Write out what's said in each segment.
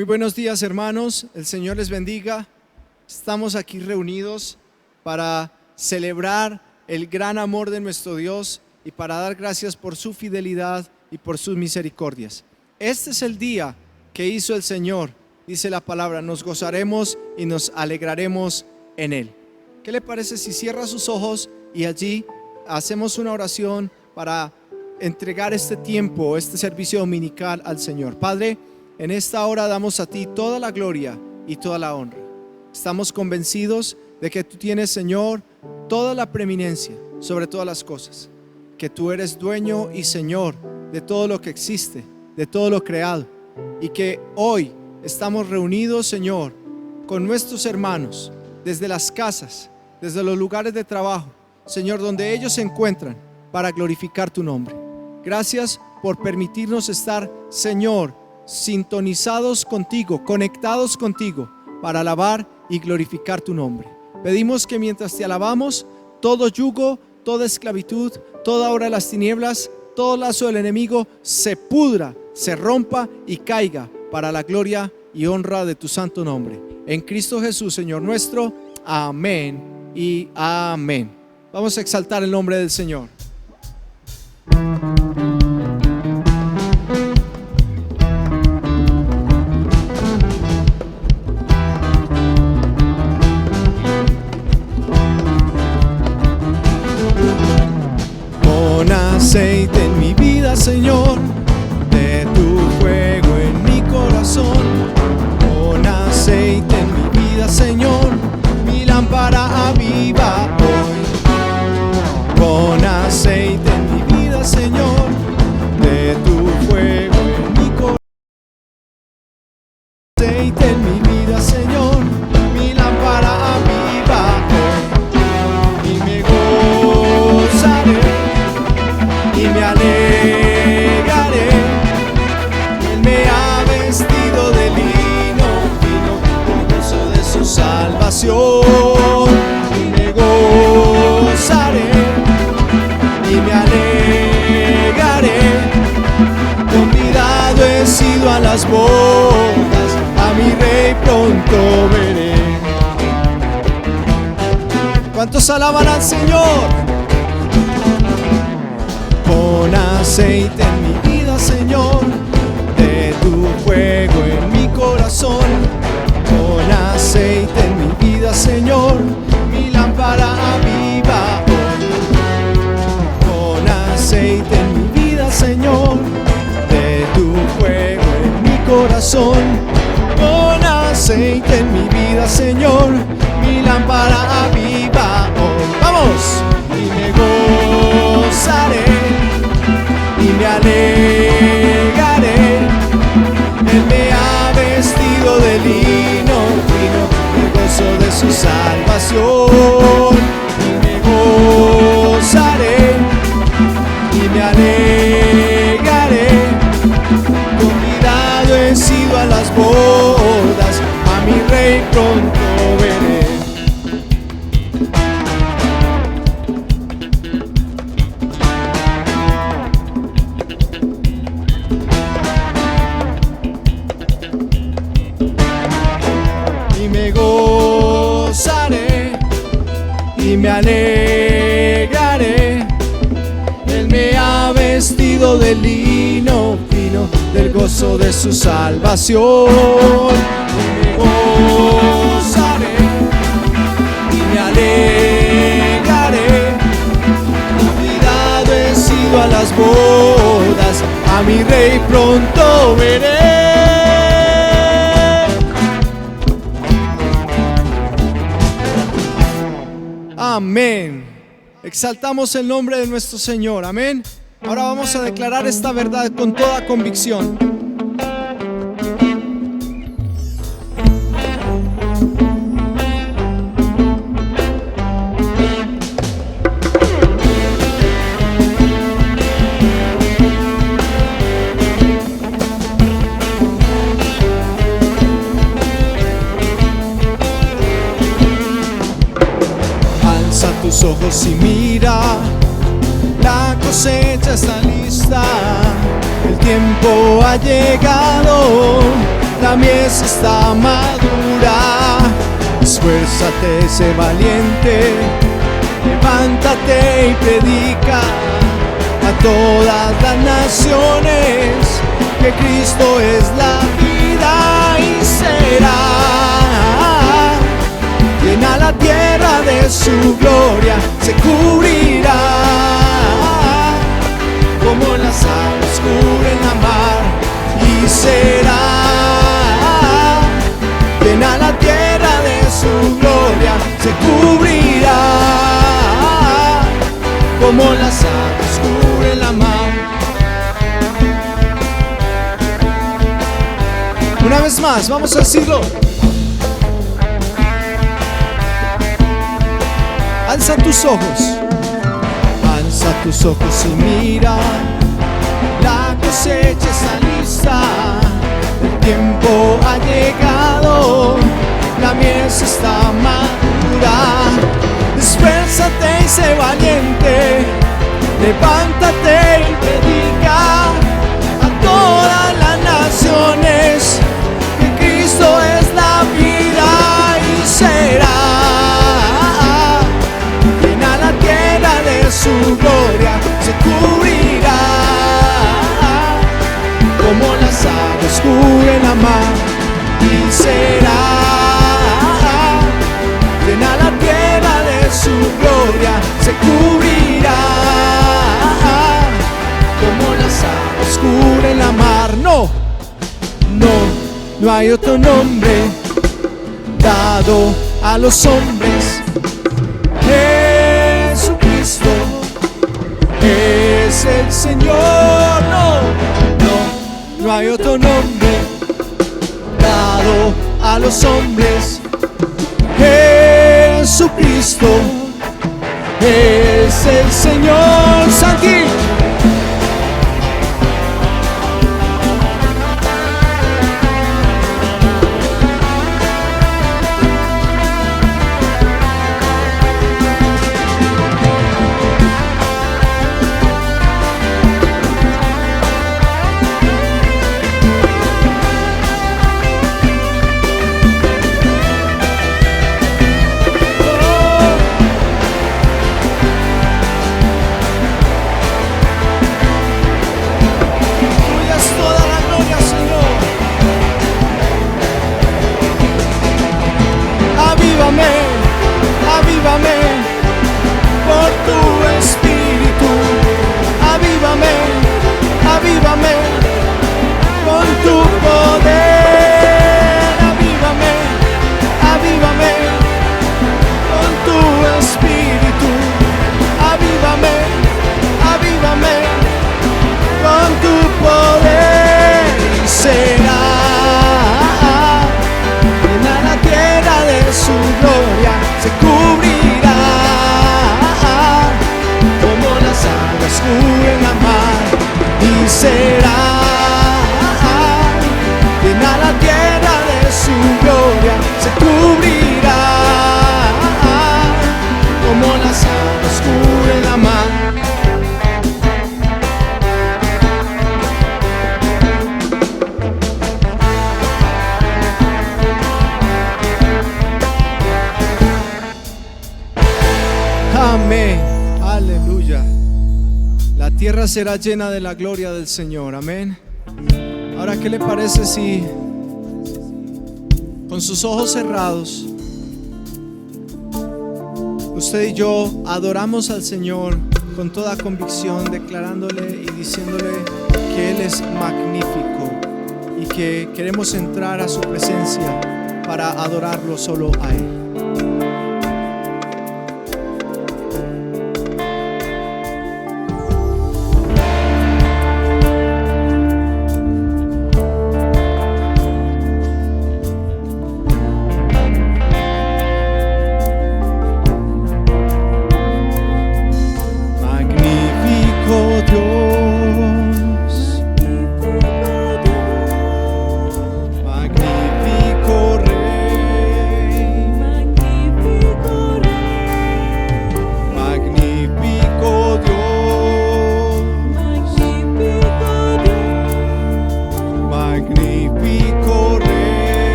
Muy buenos días, hermanos, el Señor les bendiga. Estamos aquí reunidos para celebrar el gran amor de nuestro Dios y para dar gracias por su fidelidad y por sus misericordias. Este es el día que hizo el Señor, dice la palabra, nos gozaremos y nos alegraremos en Él. ¿Qué le parece si cierra sus ojos y allí hacemos una oración para entregar este tiempo, este servicio dominical al Señor? Padre, en esta hora damos a ti toda la gloria y toda la honra. Estamos convencidos de que tú tienes, Señor, toda la preeminencia sobre todas las cosas, que tú eres dueño y Señor de todo lo que existe, de todo lo creado, y que hoy estamos reunidos, Señor, con nuestros hermanos desde las casas, desde los lugares de trabajo, Señor, donde ellos se encuentran, para glorificar tu nombre. Gracias por permitirnos estar, Señor, sintonizados contigo, conectados contigo, para alabar y glorificar tu nombre. Pedimos que mientras te alabamos, todo yugo, toda esclavitud, toda obra de las tinieblas, todo lazo del enemigo se pudra, se rompa y caiga para la gloria y honra de tu santo nombre. En Cristo Jesús, Señor nuestro. Amén y amén. Vamos a exaltar el nombre del Señor. Pon aceite en mi vida, Señor, de tu fuego en mi corazón. Pon aceite en mi vida, Señor, mi lámpara aviva hoy. Pon aceite en mi vida, Señor, de tu fuego en mi corazón. Aceite en mi vida, Señor, mi lámpara aviva hoy. Y me gozaré y me alegraré. Él me ha vestido de lino fino, el gozo de su salvación. Y me gozaré y me alegraré. Convidado he sido a las bodas, a mi rey pronto veré. ¿Cuántos alaban al Señor? Pon aceite en mi vida, Señor, de tu fuego en mi corazón. Pon aceite en mi vida, Señor, mi lámpara aviva hoy. Pon aceite en mi vida, Señor, de tu fuego en mi corazón. Pon aceite en mi vida, Señor, mi lámpara aviva hoy. ¡Vamos! Y me gozaré y me alegraré. Él me ha vestido de lino fino, el gozo de su salvación. Y me gozaré y me alegraré. Convidado he sido a las bodas, a mi rey pronto veré. Y me alegraré. Él me ha vestido de lino fino, del gozo de su salvación. Y me gozaré y me alegraré. Convidado he sido a las bodas, a mi rey pronto veré. Amén. Exaltamos el nombre de nuestro Señor. Amén. Ahora vamos a declarar esta verdad con toda convicción. Tus ojos y mira, la cosecha está lista, el tiempo ha llegado, la mies está madura. Esfuérzate, sé valiente, levántate y predica a todas las naciones que Cristo es la vida y será. Llena la tierra de su gloria, se cubrirá como las aguas cubren la mar y será. Llena la tierra de su gloria, se cubrirá como las aguas cubren la mar. Una vez más, vamos a decirlo. Alza tus ojos, alza tus ojos y mira, la cosecha está lista, el tiempo ha llegado, la mies está madura. Esfuérzate y sé valiente, levántate y predica a todas las naciones que Cristo es la vida y será. Llena la tierra de su gloria, se cubrirá como las aguas cubren la mar y será. Llena la tierra de su gloria, se cubrirá como las aguas cubren la mar. No hay otro nombre dado a los hombres. Jesucristo es el Señor. No hay otro nombre dado a los hombres. Jesucristo es el Señor. Santi. Avívame por tu espíritu, avívame, avívame con tu poder, avívame, avívame con tu espíritu, avívame, avívame con tu poder y será. Llena la tierra de su gloria, se cubrirá como las aguas cubren la mar y será. Llena la tierra de su gloria, se cubrirá como las aguas cubren la mar. Amén, aleluya. La tierra será llena de la gloria del Señor, amén. Ahora, ¿qué le parece si con sus ojos cerrados usted y yo adoramos al Señor con toda convicción, declarándole y diciéndole que Él es magnífico y que queremos entrar a su presencia para adorarlo solo a Él?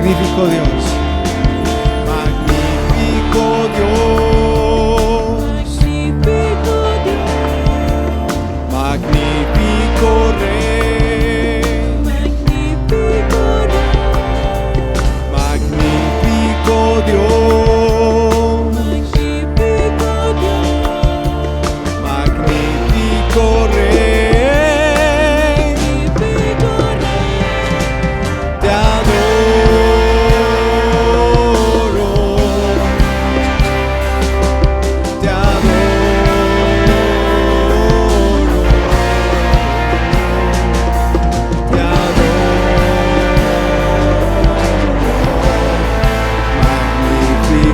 magnífico Dios, magnífico Dios, magnífico Rey, magnífico Dios, magnífico Rey. Te adoro, te adoro, te adoro,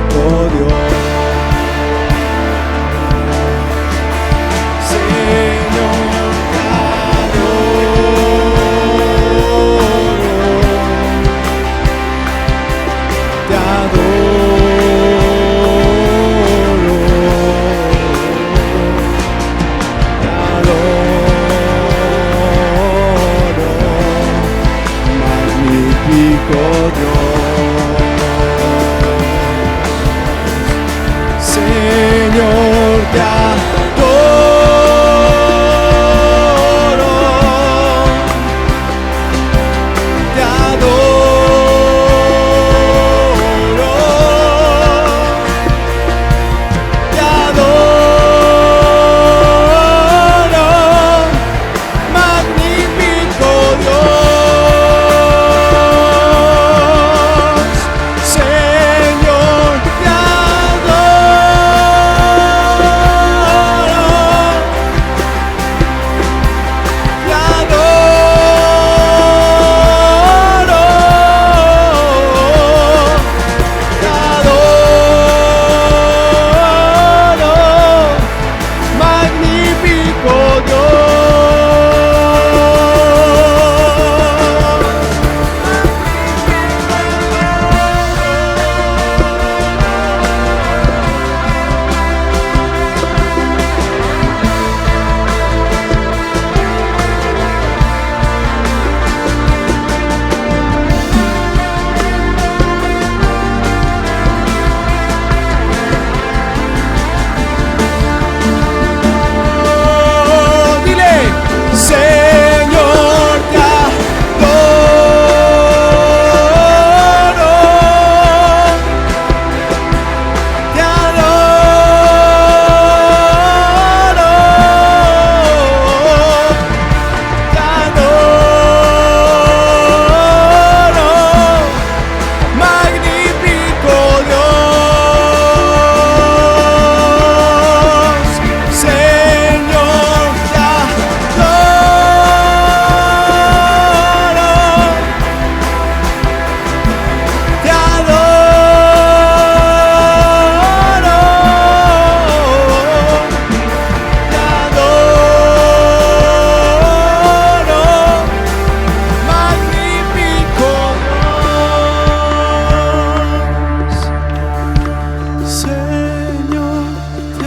magnífico Dios, Señor, te magnífico Dios, Señor, te adoro, te adoro, te adoro, magnífico Dios, Señor, te adoro, magnífico Dios. Dile, Señor, te adoro, te adoro, te adoro, magnífico Dios, Señor, te adoro, magnífico Dios, Señor, te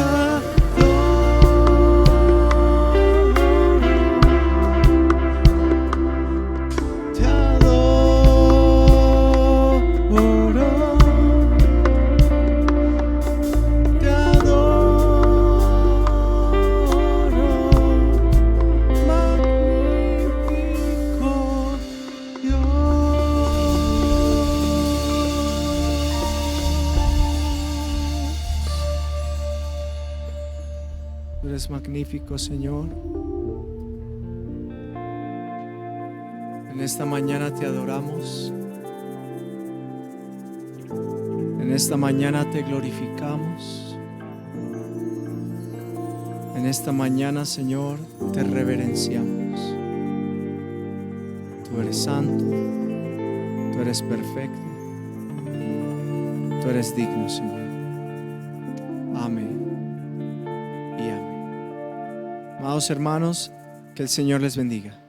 Tú eres magnífico, Señor. En esta mañana te adoramos. En esta mañana te glorificamos. En esta mañana, Señor, te reverenciamos. Tú eres santo, tú eres perfecto, tú eres digno, Señor. Amén y amén. Amados hermanos, que el Señor les bendiga.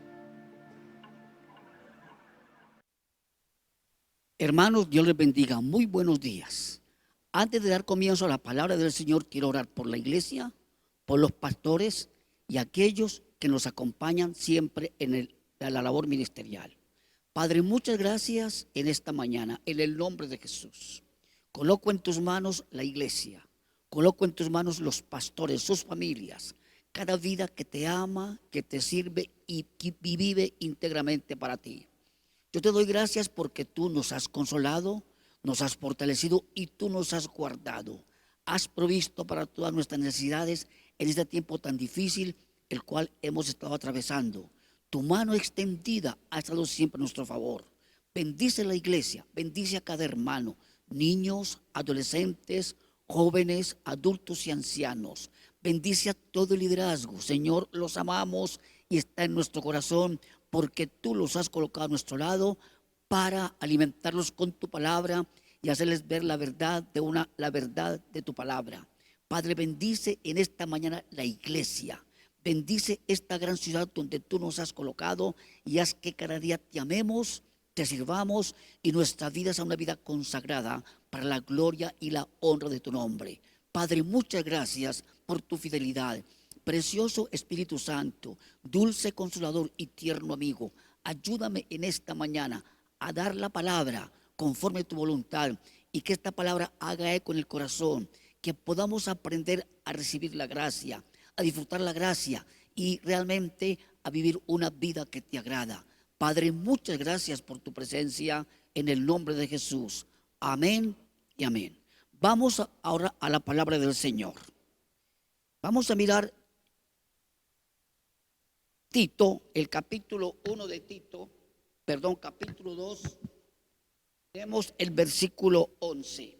Hermanos, Dios les bendiga. Muy buenos días. Antes de dar comienzo a la palabra del Señor, quiero orar por la iglesia, por los pastores y aquellos que nos acompañan siempre en la labor ministerial. Padre, muchas gracias en esta mañana, en el nombre de Jesús. Coloco en tus manos la iglesia, coloco en tus manos los pastores, sus familias, cada vida que te ama, que te sirve y que vive íntegramente para ti. Yo te doy gracias porque tú nos has consolado, nos has fortalecido y tú nos has guardado. Has provisto para todas nuestras necesidades en este tiempo tan difícil, el cual hemos estado atravesando. Tu mano extendida ha estado siempre a nuestro favor. Bendice la iglesia, bendice a cada hermano, niños, adolescentes, jóvenes, adultos y ancianos. Bendice a todo el liderazgo. Señor, los amamos y está en nuestro corazón porque tú los has colocado a nuestro lado para alimentarlos con tu palabra y hacerles ver la verdad la verdad de tu palabra. Padre, bendice en esta mañana la iglesia. Bendice esta gran ciudad donde tú nos has colocado y haz que cada día te amemos, te sirvamos y nuestra vida sea una vida consagrada para la gloria y la honra de tu nombre. Padre, muchas gracias por tu fidelidad. Precioso Espíritu Santo, dulce consolador y tierno amigo, ayúdame en esta mañana a dar la palabra conforme a tu voluntad y que esta palabra haga eco en el corazón, que podamos aprender a recibir la gracia, a disfrutar la gracia y realmente a vivir una vida que te agrada. Padre, muchas gracias por tu presencia en el nombre de Jesús. Amén y amén. Vamos ahora a la palabra del Señor. Vamos a mirar Tito, el capítulo 1 de Tito, capítulo 2, tenemos el versículo 11.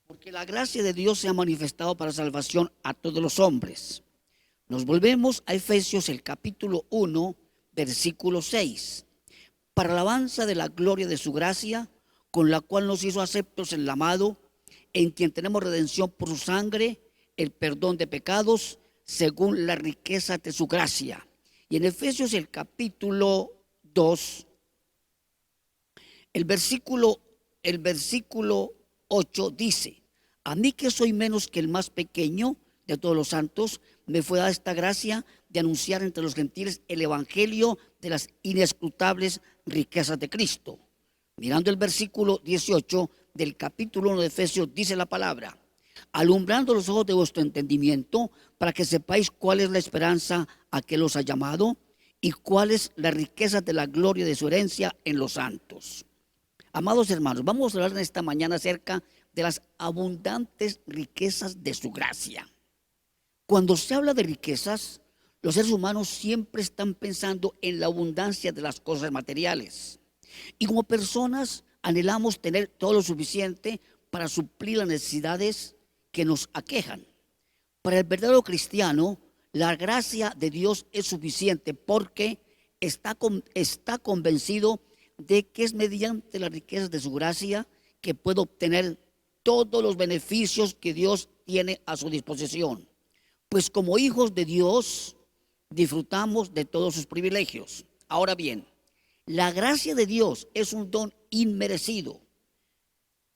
Porque la gracia de Dios se ha manifestado para salvación a todos los hombres. Nos volvemos a Efesios, el capítulo 1, versículo 6. Para alabanza de la gloria de su gracia, con la cual nos hizo aceptos en el amado, en quien tenemos redención por su sangre, el perdón de pecados, según la riqueza de su gracia. Y en Efesios, el capítulo 2, el versículo 8 dice: a mí que soy menos que el más pequeño de todos los santos, me fue dada esta gracia de anunciar entre los gentiles el evangelio de las inescrutables riquezas de Cristo. Mirando el versículo 18 del capítulo 1 de Efesios, dice la palabra: alumbrando los ojos de vuestro entendimiento, para que sepáis cuál es la esperanza a que los ha llamado y cuál es la riqueza de la gloria de su herencia en los santos. Amados hermanos, vamos a hablar en esta mañana acerca de las abundantes riquezas de su gracia. Cuando se habla de riquezas, los seres humanos siempre están pensando en la abundancia de las cosas materiales. Y como personas anhelamos tener todo lo suficiente para suplir las necesidades que nos aquejan. Para el verdadero cristiano, la gracia de Dios es suficiente porque está convencido de que es mediante las riquezas de su gracia que puede obtener todos los beneficios que Dios tiene a su disposición. Pues como hijos de Dios disfrutamos de todos sus privilegios. Ahora bien, la gracia de Dios es un don inmerecido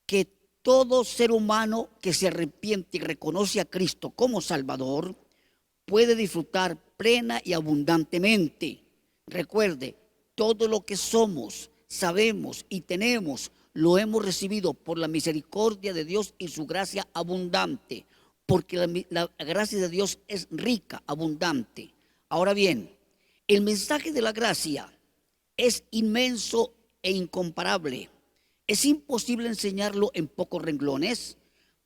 que todo ser humano que se arrepiente y reconoce a Cristo como Salvador puede disfrutar plena y abundantemente. Recuerde, todo lo que somos, sabemos y tenemos lo hemos recibido por la misericordia de Dios y su gracia abundante, porque la gracia de Dios es rica, abundante. Ahora bien, el mensaje de la gracia es inmenso e incomparable. Es imposible enseñarlo en pocos renglones,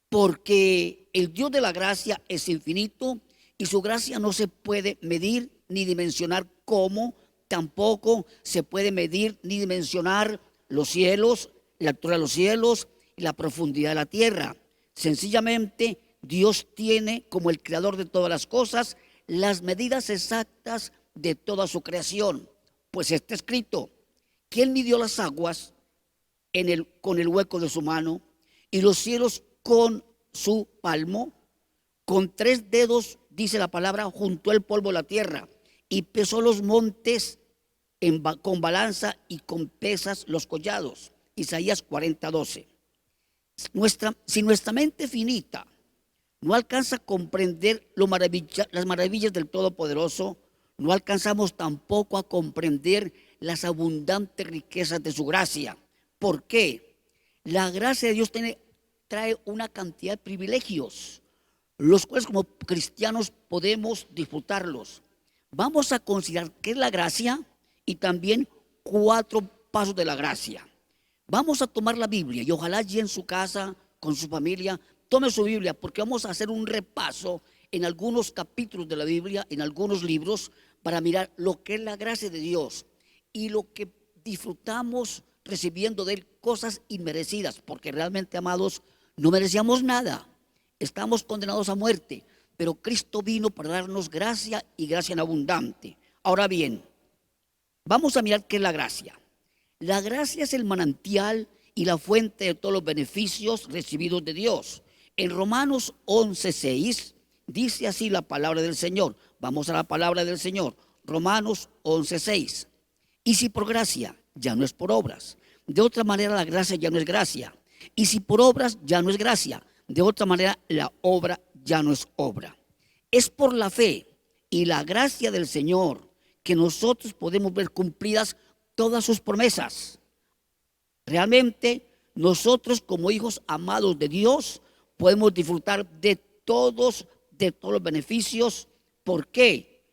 porque el Dios de la gracia es infinito y su gracia no se puede medir ni dimensionar como tampoco se puede medir ni dimensionar los cielos, la altura de los cielos y la profundidad de la tierra. Sencillamente, Dios tiene, como el creador de todas las cosas, las medidas exactas de toda su creación. Pues está escrito que Él midió las aguas con el hueco de su mano y los cielos con su palmo. Con 3 dedos, dice la palabra, juntó el polvo de la tierra y pesó los montes con balanza y con pesas los collados. Isaías 40:12. Si nuestra mente finita no alcanza a comprender las maravillas del Todopoderoso, no alcanzamos tampoco a comprender las abundantes riquezas de su gracia. ¿Por qué? La gracia de Dios trae una cantidad de privilegios, los cuales como cristianos podemos disfrutarlos. Vamos a considerar qué es la gracia y también 4 pasos de la gracia. Vamos a tomar la Biblia y ojalá allí en su casa, con su familia, tome su Biblia porque vamos a hacer un repaso en algunos capítulos de la Biblia, en algunos libros, para mirar lo que es la gracia de Dios y lo que disfrutamos recibiendo de Él, cosas inmerecidas, porque realmente, amados, no merecíamos nada, estamos condenados a muerte, pero Cristo vino para darnos gracia y gracia en abundante. Ahora bien, vamos a mirar qué es la gracia. La gracia es el manantial y la fuente de todos los beneficios recibidos de Dios. En Romanos 11:6 dice así la palabra del Señor. Vamos a la palabra del Señor. Romanos 11:6. Y si por gracia, ya no es por obras. De otra manera la gracia ya no es gracia. Y si por obras, ya no es gracia. De otra manera la obra ya no es obra. Es por la fe y la gracia del Señor que nosotros podemos ver cumplidas todas sus promesas. Realmente nosotros como hijos amados de Dios podemos disfrutar de todos los beneficios. ¿Por qué?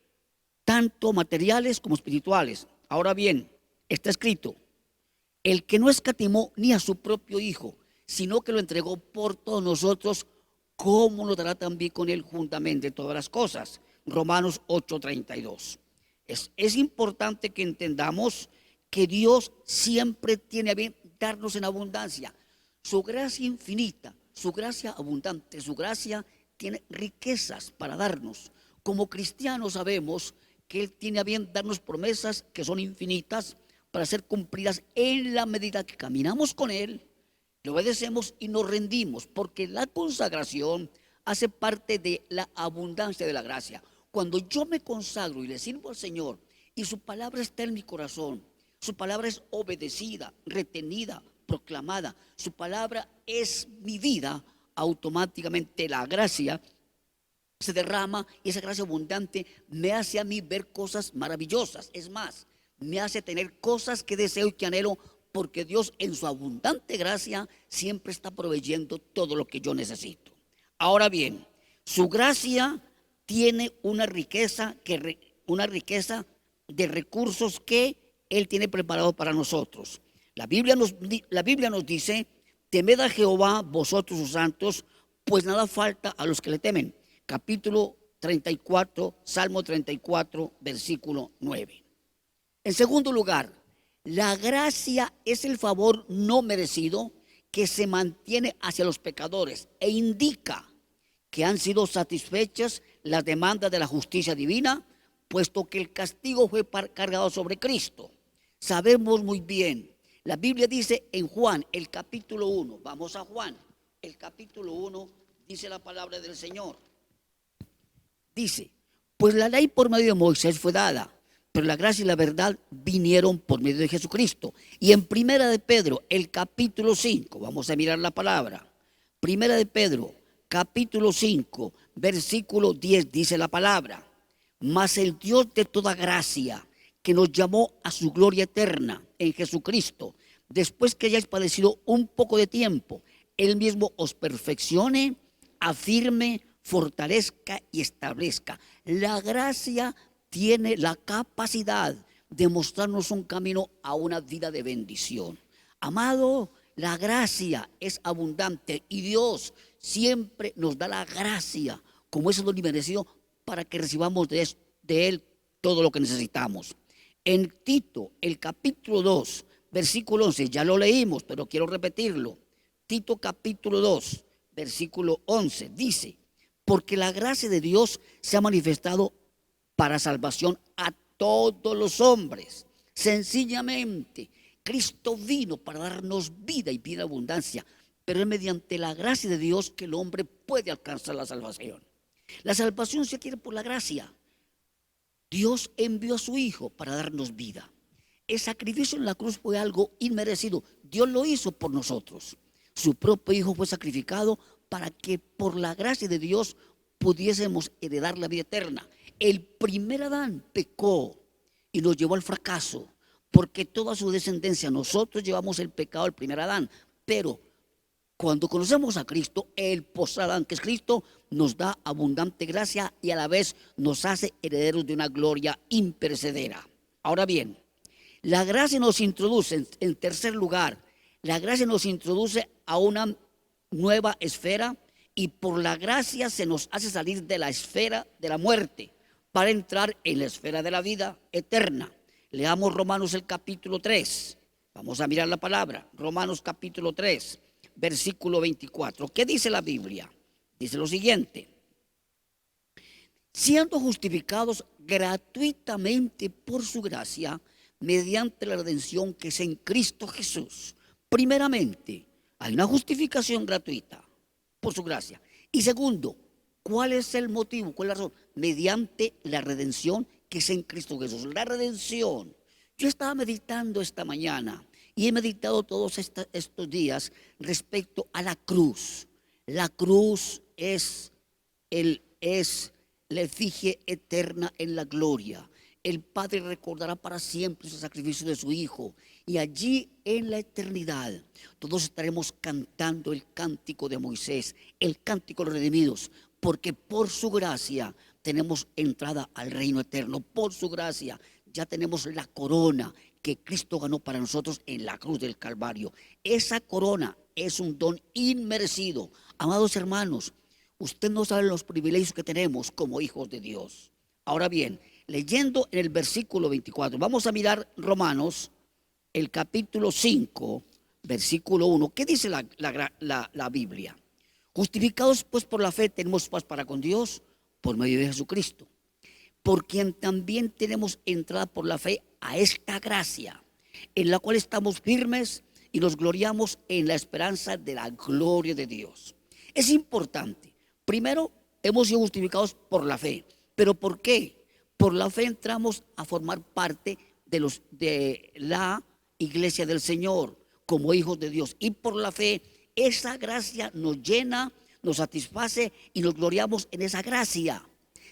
Tanto materiales como espirituales. Ahora bien, está escrito, el que no escatimó ni a su propio hijo, sino que lo entregó por todos nosotros, ¿cómo nos dará también con él juntamente todas las cosas? Romanos 8:32. Es importante que entendamos que Dios siempre tiene a bien darnos en abundancia. Su gracia infinita, su gracia abundante, su gracia tiene riquezas para darnos. Como cristianos sabemos que Él tiene a bien darnos promesas que son infinitas para ser cumplidas en la medida que caminamos con Él, le obedecemos y nos rendimos, porque la consagración hace parte de la abundancia de la gracia. Cuando yo me consagro y le sirvo al Señor y su palabra está en mi corazón, su palabra es obedecida, retenida, proclamada, su palabra es mi vida, automáticamente la gracia se derrama y esa gracia abundante me hace a mí ver cosas maravillosas. Es más, me hace tener cosas que deseo y que anhelo, porque Dios en su abundante gracia siempre está proveyendo todo lo que yo necesito. Ahora bien, su gracia tiene una riqueza de recursos que Él tiene preparado para nosotros. La Biblia nos dice, temed a Jehová vosotros sus santos, pues nada falta a los que le temen. Capítulo 34, Salmo 34, versículo 9. En segundo lugar, la gracia es el favor no merecido que se mantiene hacia los pecadores e indica que han sido satisfechas las demandas de la justicia divina, puesto que el castigo fue cargado sobre Cristo. Sabemos muy bien, la Biblia dice en Juan, el capítulo 1, vamos a Juan, el capítulo 1, dice la palabra del Señor. Dice, pues la ley por medio de Moisés fue dada, pero la gracia y la verdad vinieron por medio de Jesucristo. Y en Primera de Pedro, el capítulo 5, vamos a mirar la palabra. Primera de Pedro, capítulo 5, versículo 10, dice la palabra. Mas el Dios de toda gracia, que nos llamó a su gloria eterna en Jesucristo, después que hayáis padecido un poco de tiempo, Él mismo os perfeccione, afirme, fortalezca y establezca. La gracia tiene la capacidad de mostrarnos un camino a una vida de bendición. Amado, la gracia es abundante y Dios siempre nos da la gracia, como eso es lo merecido, para que recibamos de Él todo lo que necesitamos. En Tito, el capítulo 2, versículo 11, ya lo leímos, pero quiero repetirlo. Tito capítulo 2, versículo 11, dice, porque la gracia de Dios se ha manifestado para salvación a todos los hombres. Sencillamente, Cristo vino para darnos vida y vida en abundancia, pero es mediante la gracia de Dios que el hombre puede alcanzar la salvación. La salvación se adquiere por la gracia. Dios envió a su Hijo para darnos vida. El sacrificio en la cruz fue algo inmerecido. Dios lo hizo por nosotros. Su propio Hijo fue sacrificado para que por la gracia de Dios pudiésemos heredar la vida eterna. El primer Adán pecó y nos llevó al fracaso. porque toda su descendencia, nosotros llevamos el pecado del primer Adán, pero cuando conocemos a Cristo, el postrer Adán, que es Cristo, nos da abundante gracia y a la vez nos hace herederos de una gloria imperecedera. Ahora bien, la gracia nos introduce, en tercer lugar, la gracia nos introduce a una nueva esfera y por la gracia se nos hace salir de la esfera de la muerte para entrar en la esfera de la vida eterna. Leamos Romanos el capítulo 3. Vamos a mirar la palabra. Romanos capítulo 3, versículo 24. ¿Qué dice la Biblia? Dice lo siguiente: siendo justificados gratuitamente por su gracia, mediante la redención que es en Cristo Jesús. Primeramente, hay una justificación gratuita por su gracia. Y segundo, ¿cuál es el motivo? ¿Cuál es la razón? Mediante la redención que es en Cristo Jesús. La redención. Yo estaba meditando esta mañana y he meditado todos estos días respecto a la cruz. La cruz es la efigie eterna en la gloria. El Padre recordará para siempre ese sacrificio de su Hijo. Y allí en la eternidad todos estaremos cantando el cántico de Moisés, el cántico de los redimidos, porque por su gracia tenemos entrada al reino eterno. Por su gracia ya tenemos la corona que Cristo ganó para nosotros en la cruz del Calvario. Esa corona es un don inmerecido. Amados hermanos, usted no sabe los privilegios que tenemos como hijos de Dios. Ahora bien, leyendo en el versículo 24, vamos a mirar Romanos, el capítulo 5, versículo 1. ¿Qué dice la Biblia? Justificados pues por la fe tenemos paz para con Dios por medio de Jesucristo, por quien también tenemos entrada por la fe a esta gracia, en la cual estamos firmes y nos gloriamos en la esperanza de la gloria de Dios. Es importante. Primero, hemos sido justificados por la fe. ¿Pero por qué? Por la fe entramos a formar parte de la iglesia del Señor como hijos de Dios. Y por la fe, esa gracia nos llena, nos satisface y nos gloriamos en esa gracia.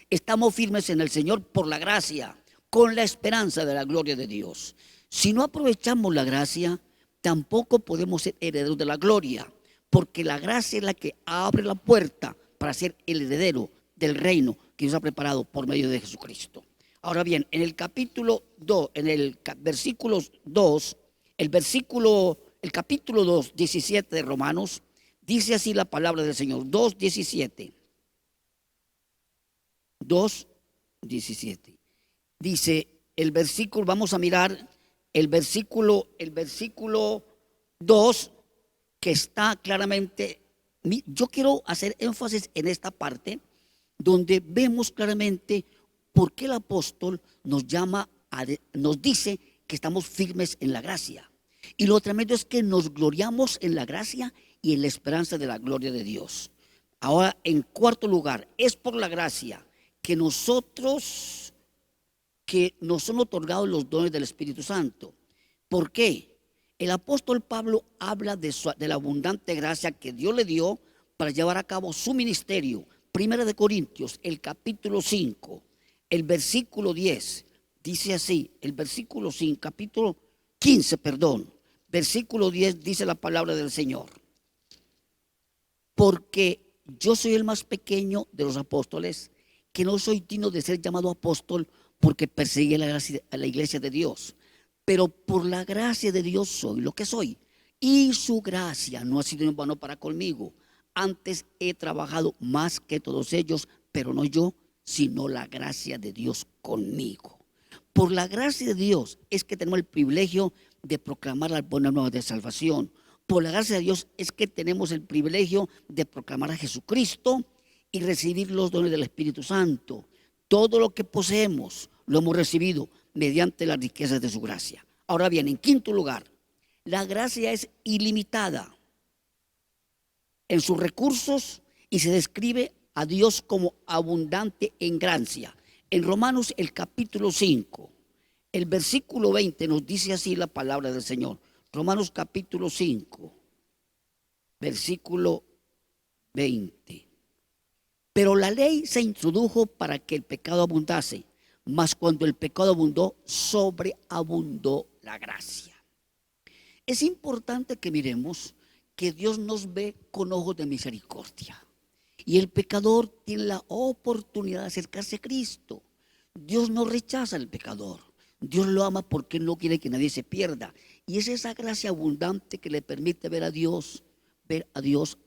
Estamos firmes en el Señor por la gracia, con la esperanza de la gloria de Dios. Si no aprovechamos la gracia, tampoco podemos ser herederos de la gloria, porque la gracia es la que abre la puerta para ser el heredero del reino que Dios ha preparado por medio de Jesucristo. Ahora bien, en el capítulo 2, en el versículo 2, el capítulo 2, 17 de Romanos, dice así la palabra del Señor. 2, 17. 2, 17. Dice el versículo, vamos a mirar el versículo 2, que está claramente. Yo quiero hacer énfasis en esta parte donde vemos claramente por qué el apóstol nos dice que estamos firmes en la gracia. Y lo tremendo es que nos gloriamos en la gracia y en la esperanza de la gloria de Dios. Ahora, en cuarto lugar, es por la gracia que nos son otorgados los dones del Espíritu Santo. ¿Por qué? El apóstol Pablo habla de la abundante gracia que Dios le dio para llevar a cabo su ministerio. Primera de Corintios, el capítulo 5, el versículo 10, dice así, el versículo 5, capítulo 15, perdón, versículo 10 dice la palabra del Señor. Porque yo soy el más pequeño de los apóstoles, que no soy digno de ser llamado apóstol porque perseguí a la iglesia de Dios. Pero por la gracia de Dios soy lo que soy. Y su gracia no ha sido en vano para conmigo. Antes he trabajado más que todos ellos, pero no yo, sino la gracia de Dios conmigo. Por la gracia de Dios es que tenemos el privilegio de proclamar las buenas nuevas de salvación. Por la gracia de Dios es que tenemos el privilegio de proclamar a Jesucristo y recibir los dones del Espíritu Santo. Todo lo que poseemos lo hemos recibido mediante las riquezas de su gracia. Ahora bien, en quinto lugar, la gracia es ilimitada en sus recursos y se describe a Dios como abundante en gracia. En Romanos el capítulo 5, el versículo 20 nos dice así la palabra del Señor. Romanos capítulo 5, versículo 20. Pero la ley se introdujo para que el pecado abundase, mas cuando el pecado abundó, sobreabundó la gracia. Es importante que miremos que Dios nos ve con ojos de misericordia. Y el pecador tiene la oportunidad de acercarse a Cristo. Dios no rechaza al pecador. Dios lo ama porque no quiere que nadie se pierda. Y es esa gracia abundante que le permite ver a Dios,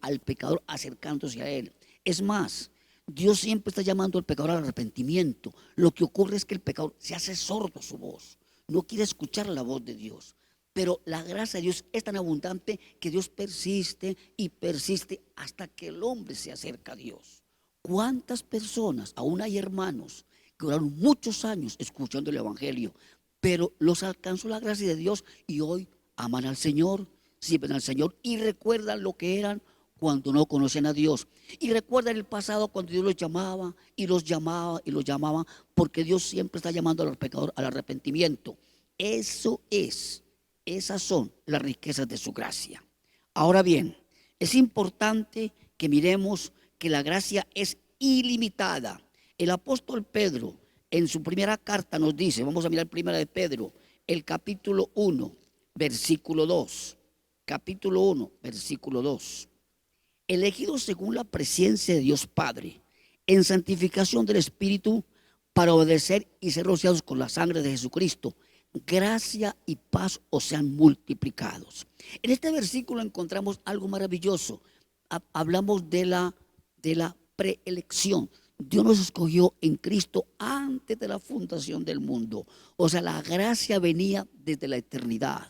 al pecador acercándose a Él. Es más, Dios siempre está llamando al pecador al arrepentimiento. Lo que ocurre es que el pecador se hace sordo a su voz. No quiere escuchar la voz de Dios. Pero la gracia de Dios es tan abundante que Dios persiste y persiste hasta que el hombre se acerca a Dios. ¿Cuántas personas, aún hay hermanos, que duraron muchos años escuchando el evangelio, pero los alcanzó la gracia de Dios y hoy aman al Señor, sirven al Señor y recuerdan lo que eran cuando no conocen a Dios? Y recuerdan el pasado cuando Dios los llamaba y los llamaba y los llamaba, porque Dios siempre está llamando al pecador al arrepentimiento. Esas son las riquezas de su gracia. Ahora bien, es importante que miremos que la gracia es ilimitada. El apóstol Pedro en su primera carta nos dice, vamos a mirar primera de Pedro, el capítulo 1, versículo 2. Capítulo 1, versículo 2. Elegidos según la presencia de Dios Padre, en santificación del Espíritu, para obedecer y ser rociados con la sangre de Jesucristo, gracia y paz os sean multiplicados. En este versículo encontramos algo maravilloso. Hablamos de la preelección. Dios nos escogió en Cristo antes de la fundación del mundo. O sea, la gracia venía desde la eternidad.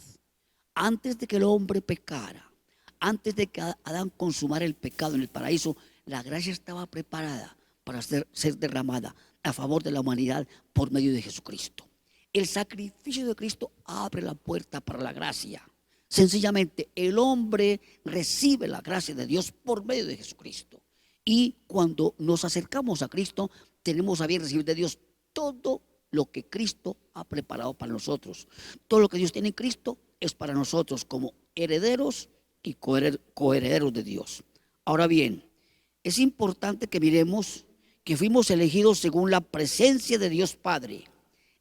Antes de que el hombre pecara, antes de que Adán consumara el pecado en el paraíso, la gracia estaba preparada para ser derramada a favor de la humanidad por medio de Jesucristo. El sacrificio de Cristo abre la puerta para la gracia. Sencillamente, el hombre recibe la gracia de Dios por medio de Jesucristo. Y cuando nos acercamos a Cristo, tenemos a bien recibir de Dios todo lo que Cristo ha preparado para nosotros. Todo lo que Dios tiene en Cristo es para nosotros como herederos y coherederos de Dios. Ahora bien, es importante que miremos que fuimos elegidos según la presencia de Dios Padre,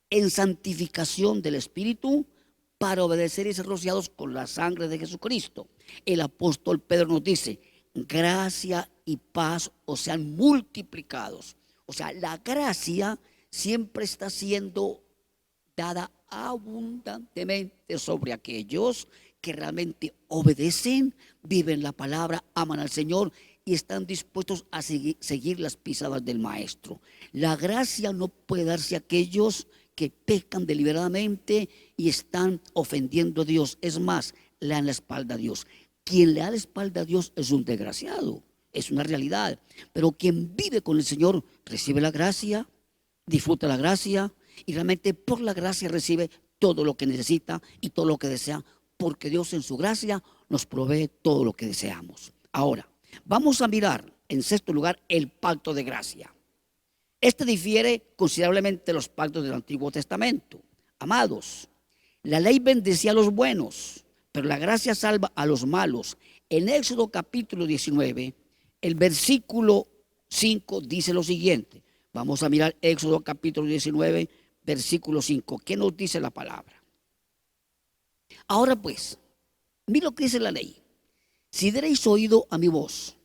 en santificación del Espíritu, para obedecer y ser rociados con la sangre de Jesucristo. El apóstol Pedro nos dice, gracia y paz os sean multiplicados. O sea, la gracia siempre está siendo dada abundantemente sobre aquellos que realmente obedecen, viven la palabra, aman al Señor y están dispuestos a seguir las pisadas del Maestro. La gracia no puede darse a aquellos que pecan deliberadamente y están ofendiendo a Dios. Es más, le dan la espalda a Dios. Quien le da la espalda a Dios es un desgraciado, es una realidad. Pero quien vive con el Señor recibe la gracia, disfruta la gracia y realmente por la gracia recibe todo lo que necesita y todo lo que desea, porque Dios en su gracia nos provee todo lo que deseamos. Ahora, vamos a mirar en sexto lugar el pacto de gracia. Este difiere considerablemente de los pactos del Antiguo Testamento. Amados, la ley bendecía a los buenos, pero la gracia salva a los malos. En Éxodo capítulo 19, el versículo 5 dice lo siguiente. Vamos a mirar Éxodo capítulo 19, versículo 5. ¿Qué nos dice la palabra? Ahora pues, mira lo que dice la ley. Si daréis oído a mi voz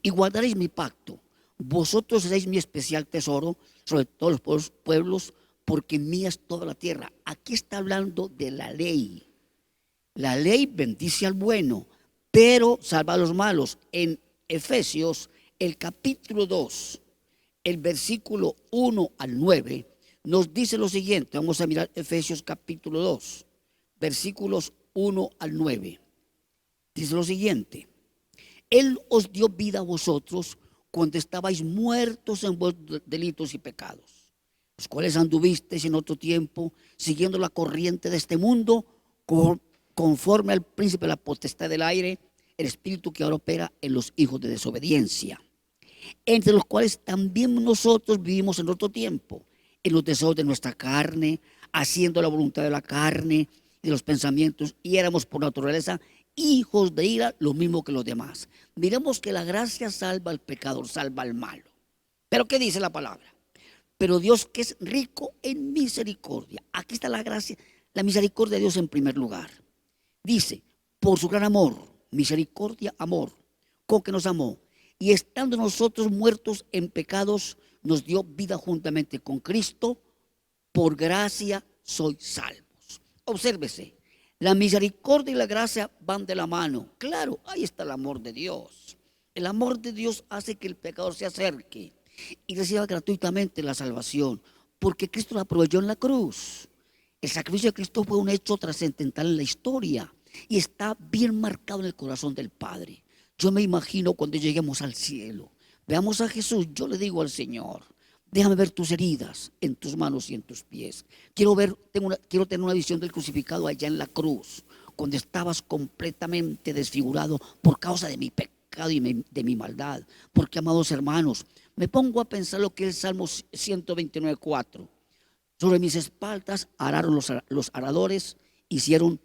y guardaréis mi pacto, vosotros seréis mi especial tesoro sobre todos los pueblos, porque mía es toda la tierra. Aquí está hablando de la ley. La ley bendice al bueno, pero salva a los malos. En Efesios, el capítulo 2, el versículo 1 al 9, nos dice lo siguiente. Vamos a mirar Efesios capítulo 2, versículos 1 al 9. Dice lo siguiente. Él os dio vida a vosotros cuando estabais muertos en vuestros delitos y pecados, los cuales anduvisteis en otro tiempo, siguiendo la corriente de este mundo, conforme al príncipe de la potestad del aire, el espíritu que ahora opera en los hijos de desobediencia, entre los cuales también nosotros vivimos en otro tiempo, en los deseos de nuestra carne, haciendo la voluntad de la carne y de los pensamientos, y éramos por naturaleza hijos de ira, lo mismo que los demás. Miremos que la gracia salva al pecador, salva al malo. Pero ¿qué dice la palabra? Pero Dios, que es rico en misericordia. Aquí está la gracia. La misericordia de Dios en primer lugar. Dice, por su gran amor, misericordia, amor, con que nos amó. Y estando nosotros muertos en pecados, nos dio vida juntamente con Cristo. Por gracia sois salvos. Obsérvese, la misericordia y la gracia van de la mano. Claro, ahí está el amor de Dios. El amor de Dios hace que el pecador se acerque y reciba gratuitamente la salvación, porque Cristo la proveyó en la cruz. El sacrificio de Cristo fue un hecho trascendental en la historia y está bien marcado en el corazón del Padre. Yo me imagino cuando lleguemos al cielo, veamos a Jesús, yo le digo al Señor, déjame ver tus heridas en tus manos y en tus pies. Quiero tener una visión del crucificado allá en la cruz, cuando estabas completamente desfigurado por causa de mi pecado y de mi maldad. Porque, amados hermanos, me pongo a pensar lo que es el Salmo 129:4. Sobre mis espaldas araron los aradores, hicieron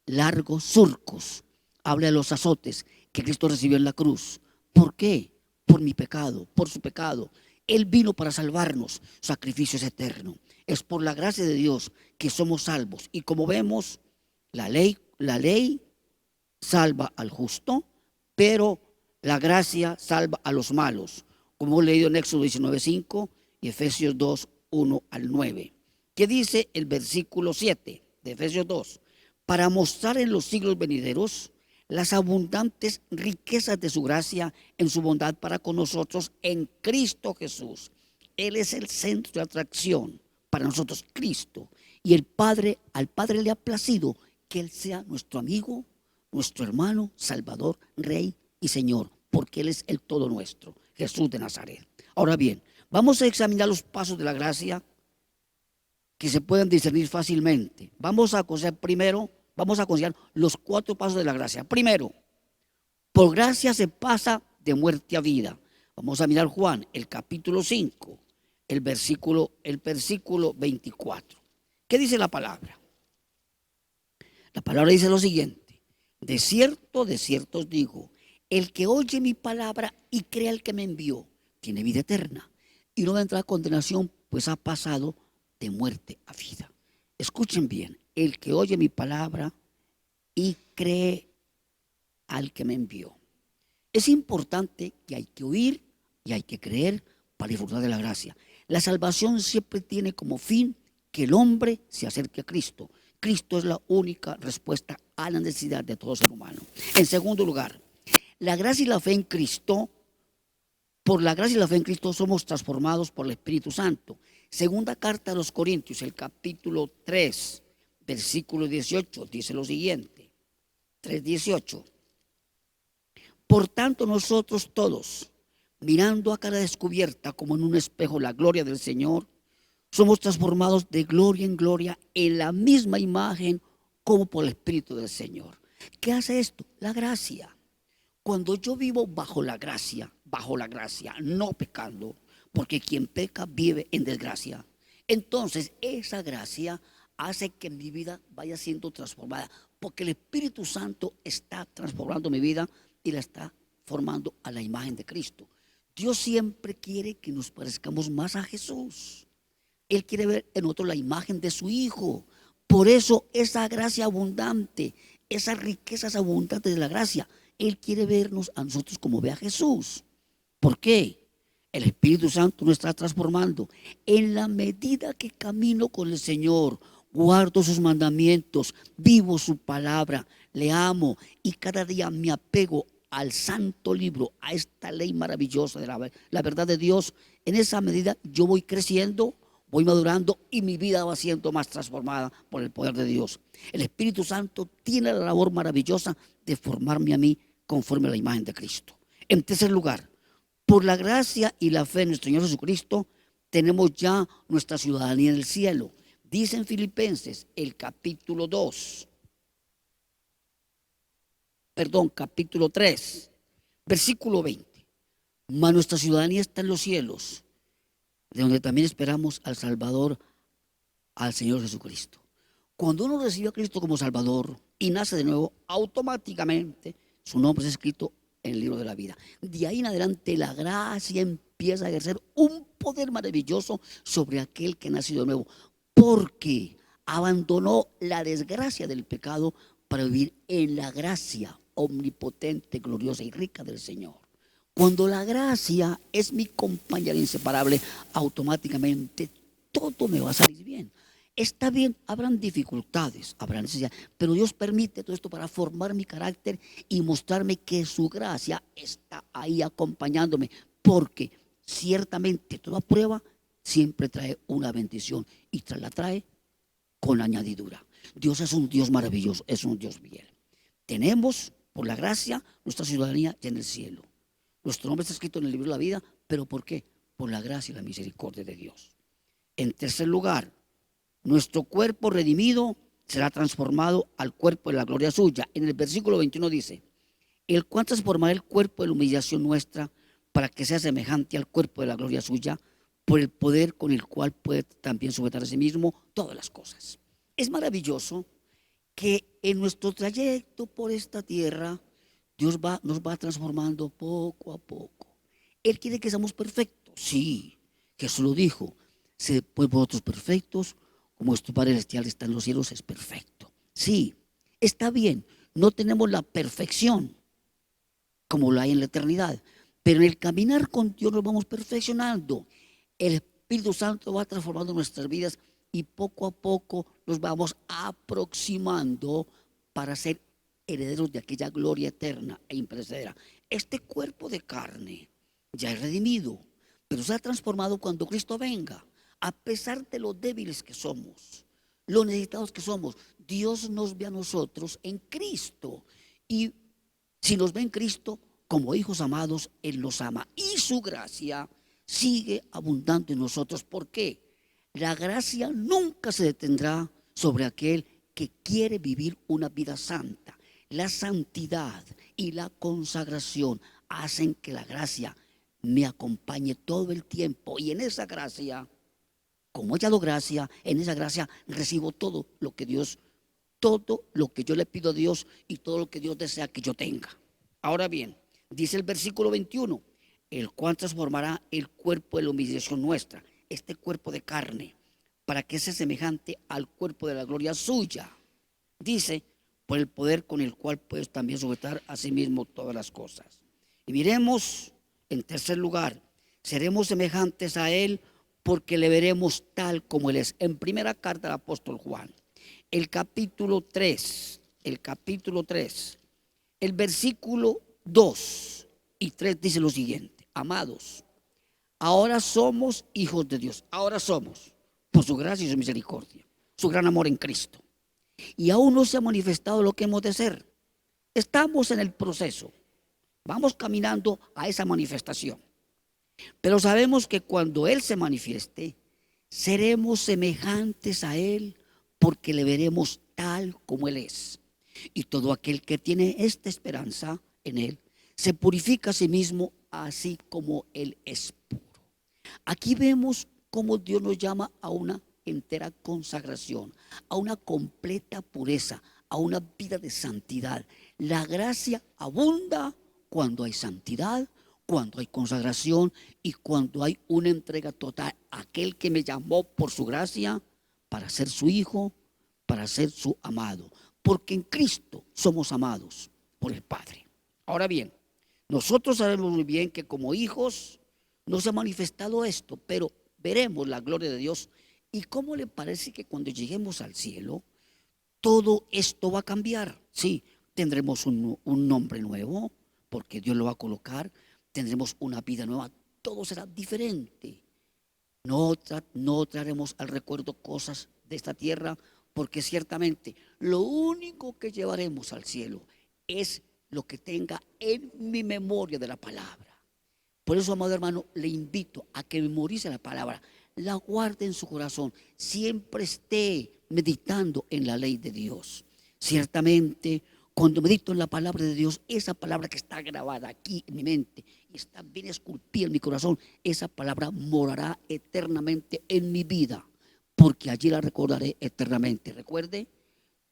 largos surcos. Habla de los azotes que Cristo recibió en la cruz. ¿Por qué? Por mi pecado, por su pecado. Él vino para salvarnos. Su sacrificio es eterno. Es por la gracia de Dios que somos salvos. Y como vemos, la ley salva al justo, pero la gracia salva a los malos. Como hemos leído en Éxodo 19:5 y Efesios 2:1-9. ¿Qué dice el versículo 7 de Efesios 2? Para mostrar en los siglos venideros las abundantes riquezas de su gracia en su bondad para con nosotros en Cristo Jesús. Él es el centro de atracción para nosotros, Cristo. Y al Padre le ha placido que Él sea nuestro amigo, nuestro hermano, Salvador, Rey y Señor, porque Él es el todo nuestro, Jesús de Nazaret. Ahora bien, vamos a examinar los pasos de la gracia que se pueden discernir fácilmente. Vamos a considerar los 4 pasos de la gracia. Primero, por gracia se pasa de muerte a vida. Vamos a mirar Juan, el capítulo 5, el versículo 24. ¿Qué dice la palabra? La palabra dice lo siguiente: de cierto os digo, el que oye mi palabra y crea al que me envió, tiene vida eterna y no vendrá a condenación, pues ha pasado de muerte a vida. Escuchen bien, el que oye mi palabra y cree al que me envió. Es importante que hay que oír y hay que creer para disfrutar de la gracia. La salvación siempre tiene como fin que el hombre se acerque a Cristo. Cristo es la única respuesta a la necesidad de todo ser humano. En segundo lugar, la gracia y la fe en Cristo, por la gracia y la fe en Cristo somos transformados por el Espíritu Santo. Segunda carta a los Corintios, el capítulo 3, versículo 18, dice lo siguiente, 3:18. Por tanto nosotros todos, mirando a cara descubierta como en un espejo la gloria del Señor, somos transformados de gloria en gloria en la misma imagen como por el Espíritu del Señor. ¿Qué hace esto? La gracia. Cuando yo vivo bajo la gracia, no pecando, porque quien peca vive en desgracia, entonces esa gracia hace que mi vida vaya siendo transformada, porque el Espíritu Santo está transformando mi vida y la está formando a la imagen de Cristo. Dios siempre quiere que nos parezcamos más a Jesús. Él quiere ver en nosotros la imagen de su Hijo. Por eso esa gracia abundante, esas riquezas abundantes de la gracia, Él quiere vernos a nosotros como ve a Jesús. ¿Por qué? El Espíritu Santo nos está transformando. En la medida que camino con el Señor, guardo sus mandamientos, vivo su palabra, le amo y cada día me apego al santo libro, a esta ley maravillosa de la verdad de Dios. En esa medida yo voy creciendo, voy madurando y mi vida va siendo más transformada por el poder de Dios. El Espíritu Santo tiene la labor maravillosa de formarme a mí conforme a la imagen de Cristo. En tercer lugar, por la gracia y la fe en nuestro Señor Jesucristo, tenemos ya nuestra ciudadanía en el cielo. Dice en Filipenses, el capítulo 3, versículo 20. Mas nuestra ciudadanía está en los cielos, de donde también esperamos al Salvador, al Señor Jesucristo. Cuando uno recibe a Cristo como Salvador y nace de nuevo, automáticamente su nombre es escrito en el libro de la vida. De ahí en adelante la gracia empieza a ejercer un poder maravilloso sobre aquel que ha nacido de nuevo, porque abandonó la desgracia del pecado para vivir en la gracia omnipotente, gloriosa y rica del Señor. Cuando la gracia es mi compañera inseparable, automáticamente todo me va a salir bien. Está bien, habrán dificultades, habrán necesidades, pero Dios permite todo esto para formar mi carácter y mostrarme que su gracia está ahí acompañándome, porque ciertamente toda prueba siempre trae una bendición y la trae con añadidura. Dios es un Dios maravilloso, es un Dios fiel. Tenemos, por la gracia, nuestra ciudadanía ya en el cielo. Nuestro nombre está escrito en el libro de la vida, pero ¿por qué? Por la gracia y la misericordia de Dios. En tercer lugar, nuestro cuerpo redimido será transformado al cuerpo de la gloria suya. En el versículo 21 dice: el cual transformará el cuerpo de la humillación nuestra para que sea semejante al cuerpo de la gloria suya, por el poder con el cual puede también sujetar a sí mismo todas las cosas. Es maravilloso que en nuestro trayecto por esta tierra Dios nos va transformando poco a poco. Él quiere que seamos perfectos. Sí, Jesús lo dijo: sed pues vosotros perfectos como vuestro Padre Celestial está en los cielos, es perfecto. Sí, está bien, no tenemos la perfección como lo hay en la eternidad, pero en el caminar con Dios nos vamos perfeccionando. El Espíritu Santo va transformando nuestras vidas y poco a poco nos vamos aproximando para ser herederos de aquella gloria eterna e imperecedera. Este cuerpo de carne ya es redimido, pero será transformado cuando Cristo venga. A pesar de lo débiles que somos, lo necesitados que somos, Dios nos ve a nosotros en Cristo. Y si nos ve en Cristo como hijos amados, Él nos ama. Y su gracia sigue abundando en nosotros. ¿Por qué? La gracia nunca se detendrá sobre aquel que quiere vivir una vida santa. La santidad y la consagración hacen que la gracia me acompañe todo el tiempo. Y en esa gracia, como he hallado gracia, en esa gracia recibo todo lo que yo le pido a Dios y todo lo que Dios desea que yo tenga. Ahora bien, dice el versículo 21, el cual transformará el cuerpo de la humillación nuestra, este cuerpo de carne, para que sea semejante al cuerpo de la gloria suya. Dice, por el poder con el cual puedes también sujetar a sí mismo todas las cosas. Y miremos, en tercer lugar, seremos semejantes a Él porque le veremos tal como Él es. En primera carta del apóstol Juan, el capítulo 3, el versículo 2 y 3 dice lo siguiente: amados, ahora somos hijos de Dios, ahora somos, por su gracia y su misericordia, su gran amor en Cristo. Y aún no se ha manifestado lo que hemos de ser. Estamos en el proceso, vamos caminando a esa manifestación. Pero sabemos que cuando Él se manifieste, seremos semejantes a Él porque le veremos tal como Él es. Y todo aquel que tiene esta esperanza en Él se purifica a sí mismo así como Él es puro. Aquí vemos cómo Dios nos llama a una entera consagración, a una completa pureza, a una vida de santidad. La gracia abunda cuando hay santidad, cuando hay consagración y cuando hay una entrega total a aquel que me llamó por su gracia para ser su hijo, para ser su amado. Porque en Cristo somos amados por el Padre. Ahora bien, nosotros sabemos muy bien que como hijos no se ha manifestado esto, pero veremos la gloria de Dios. ¿Y cómo le parece que cuando lleguemos al cielo todo esto va a cambiar? Sí, tendremos un nombre nuevo porque Dios lo va a colocar. Tendremos una vida nueva, todo será diferente. No traeremos al recuerdo cosas de esta tierra, porque ciertamente lo único que llevaremos al cielo es lo que tenga en mi memoria de la palabra. Por eso, amado hermano, le invito a que memorice la palabra, la guarde en su corazón, siempre esté meditando en la ley de Dios. Ciertamente, cuando medito en la palabra de Dios, esa palabra que está grabada aquí en mi mente y está bien esculpida en mi corazón, esa palabra morará eternamente en mi vida, porque allí la recordaré eternamente. Recuerde,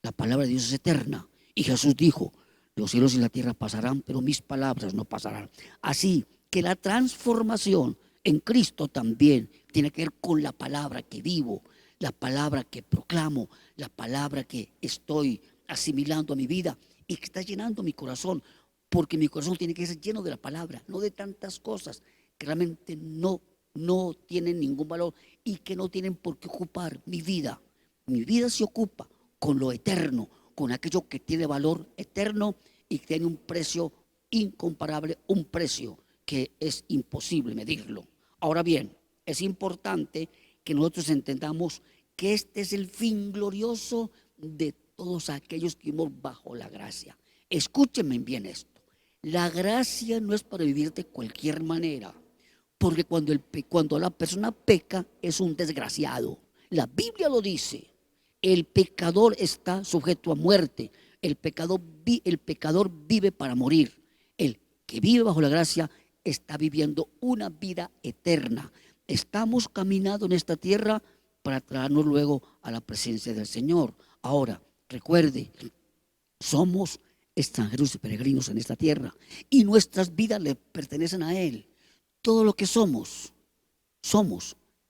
la palabra de Dios es eterna y Jesús dijo: los cielos y la tierra pasarán, pero mis palabras no pasarán. Así que la transformación en Cristo también tiene que ver con la palabra que vivo, la palabra que proclamo, la palabra que estoy asimilando a mi vida y que está llenando mi corazón, porque mi corazón tiene que ser lleno de la palabra, no de tantas cosas que realmente no tienen ningún valor y que no tienen por qué ocupar mi vida. Mi vida se ocupa con lo eterno, con aquello que tiene valor eterno y que tiene un precio incomparable, un precio que es imposible medirlo. Ahora bien, es importante que nosotros entendamos que este es el fin glorioso de todos aquellos que vivimos bajo la gracia. Escúchenme bien esto. La gracia no es para vivir de cualquier manera, porque cuando la persona peca es un desgraciado. La Biblia lo dice. El pecador está sujeto a muerte. El pecador vive para morir. El que vive bajo la gracia está viviendo una vida eterna. Estamos caminando en esta tierra para traernos luego a la presencia del Señor. Ahora, recuerde, somos extranjeros y peregrinos en esta tierra y nuestras vidas le pertenecen a Él. Todo lo que somos,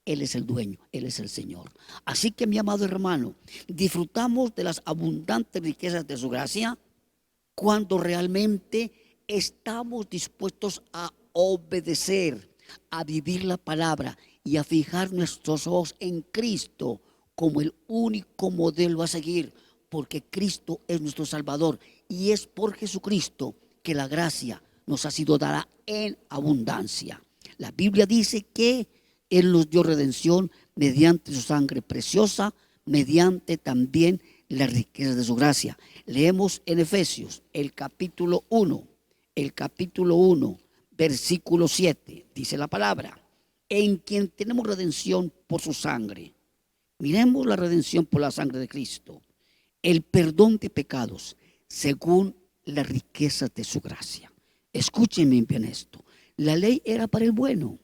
Él es el dueño, Él es el Señor. Así que, mi amado hermano, disfrutamos de las abundantes riquezas de su gracia cuando realmente estamos dispuestos a obedecer, a vivir la palabra y a fijar nuestros ojos en Cristo como el único modelo a seguir, porque Cristo es nuestro Salvador y es por Jesucristo que la gracia nos ha sido dada en abundancia. La Biblia dice que Él nos dio redención mediante su sangre preciosa, mediante también las riquezas de su gracia. Leemos en Efesios el capítulo 1, versículo 7, dice la palabra, en quien tenemos redención por su sangre. Miremos la redención por la sangre de Cristo, el perdón de pecados según las riquezas de su gracia. Escúchenme bien esto. La ley era para el bueno,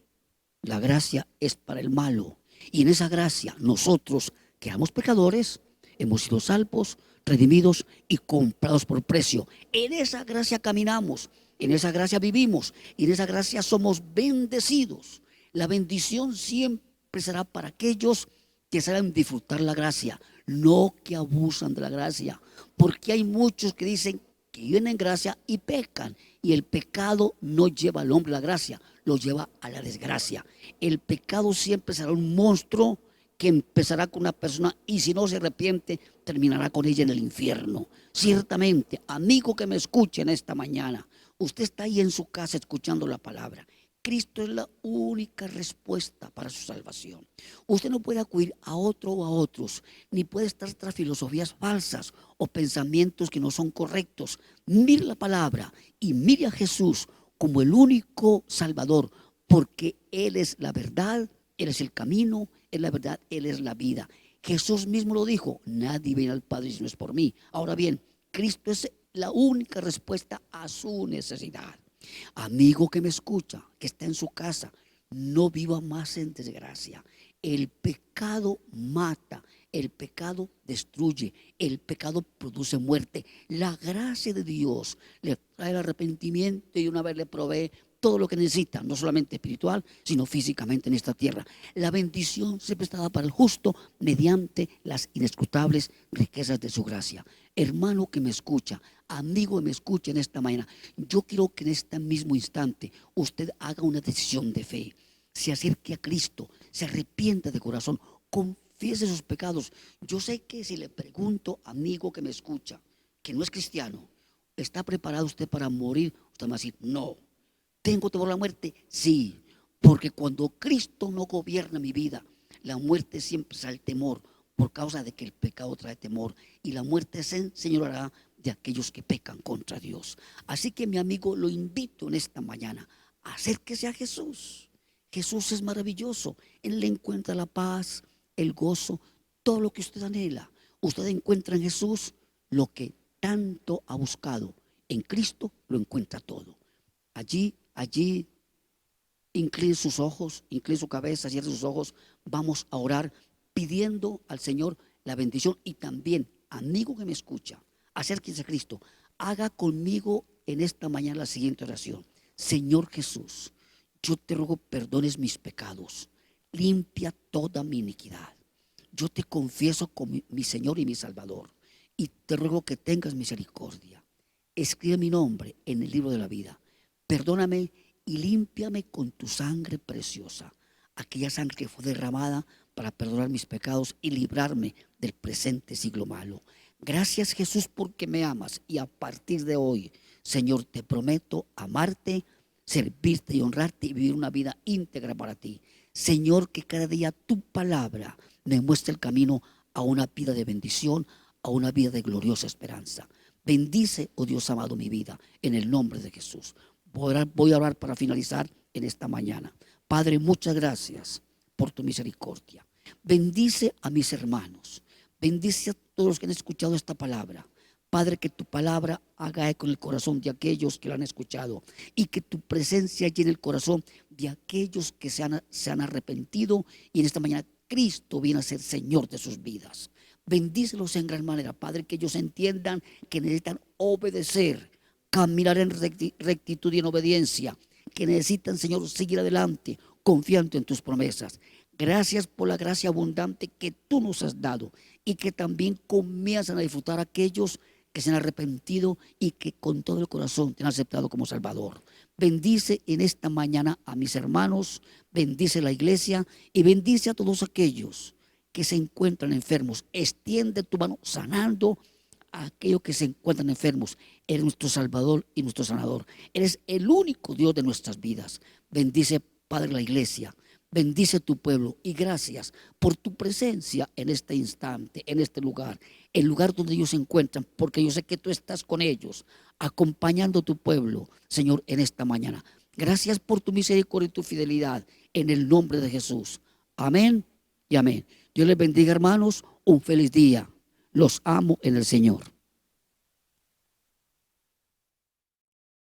la gracia es para el malo. Y en esa gracia nosotros, que éramos pecadores, hemos sido salvos, redimidos y comprados por precio. En esa gracia caminamos, en esa gracia vivimos y en esa gracia somos bendecidos. La bendición siempre será para aquellos que saben disfrutar la gracia, no que abusan de la gracia, porque hay muchos que dicen que viven en gracia y pecan, y el pecado no lleva al hombre a la gracia, lo lleva a la desgracia. El pecado siempre será un monstruo que empezará con una persona y si no se arrepiente terminará con ella en el infierno. Ciertamente, amigo que me escuche en esta mañana, usted está ahí en su casa escuchando la palabra. Cristo es la única respuesta para su salvación. Usted no puede acudir a otro o a otros, ni puede estar tras filosofías falsas o pensamientos que no son correctos. Mire la palabra y mire a Jesús como el único Salvador, porque Él es la verdad, Él es el camino, Él es la verdad, Él es la vida. Jesús mismo lo dijo, nadie viene al Padre si no es por mí. Ahora bien, Cristo es la única respuesta a su necesidad. Amigo que me escucha, que está en su casa, no viva más en desgracia. El pecado mata, el pecado destruye, el pecado produce muerte. La gracia de Dios le trae el arrepentimiento y una vez le provee todo lo que necesita, no solamente espiritual, sino físicamente en esta tierra. La bendición siempre está dada para el justo mediante las inescrutables riquezas de su gracia. Hermano que me escucha, amigo que me escucha en esta mañana, yo quiero que en este mismo instante usted haga una decisión de fe, se acerque a Cristo, se arrepienta de corazón, confiese sus pecados. Yo sé que si le pregunto, amigo que me escucha, que no es cristiano, ¿está preparado usted para morir? Usted me va a decir, no. ¿Tengo temor a la muerte? Sí, porque cuando Cristo no gobierna mi vida, la muerte siempre será el temor, por causa de que el pecado trae temor y la muerte se enseñoreará de aquellos que pecan contra Dios. Así que, mi amigo, lo invito en esta mañana, acérquese a Jesús. Jesús es maravilloso, Él le encuentra la paz, el gozo, todo lo que usted anhela. Usted encuentra en Jesús lo que tanto ha buscado. En Cristo lo encuentra todo. Allí, incline sus ojos, incline su cabeza, cierre sus ojos. Vamos a orar pidiendo al Señor la bendición. Y también, amigo que me escucha, acérquese a Cristo. Haga conmigo en esta mañana la siguiente oración. Señor Jesús, yo te ruego perdones mis pecados. Limpia toda mi iniquidad. yo te confieso como mi Señor y mi Salvador, y te ruego que tengas misericordia. Escribe mi nombre en el libro de la vida. Perdóname y límpiame con tu sangre preciosa, aquella sangre que fue derramada para perdonar mis pecados y librarme del presente siglo malo. Gracias, Jesús, porque me amas, y a partir de hoy, Señor, te prometo amarte, servirte y honrarte y vivir una vida íntegra para ti. Señor, que cada día tu palabra me muestre el camino a una vida de bendición, a una vida de gloriosa esperanza. Bendice, oh Dios amado, mi vida en el nombre de Jesús. Voy a orar para finalizar en esta mañana. Padre, muchas gracias por tu misericordia. Bendice a mis hermanos. Bendice a todos los que han escuchado esta palabra. Padre, que tu palabra haga eco en el corazón de aquellos que la han escuchado, y que tu presencia llene el corazón de aquellos que se han arrepentido, y en esta mañana Cristo viene a ser Señor de sus vidas. Bendícelos en gran manera, Padre, que ellos entiendan que necesitan obedecer, caminar en rectitud y en obediencia, que necesitan, Señor, seguir adelante confiando en tus promesas. Gracias por la gracia abundante que tú nos has dado, y que también comienzan a disfrutar aquellos que se han arrepentido y que con todo el corazón te han aceptado como Salvador. Bendice en esta mañana a mis hermanos, bendice la iglesia y bendice a todos aquellos que se encuentran enfermos. Extiende tu mano sanando a aquellos que se encuentran enfermos. Eres nuestro Salvador y nuestro sanador. Eres el único Dios de nuestras vidas. Bendice, Padre, la iglesia. Bendice tu pueblo, y gracias por tu presencia en este instante, en este lugar, el lugar donde ellos se encuentran, porque yo sé que tú estás con ellos, acompañando a tu pueblo, Señor, en esta mañana. Gracias por tu misericordia y tu fidelidad, en el nombre de Jesús. Amén y amén. Dios les bendiga, hermanos. Un feliz día. Los amo en el Señor.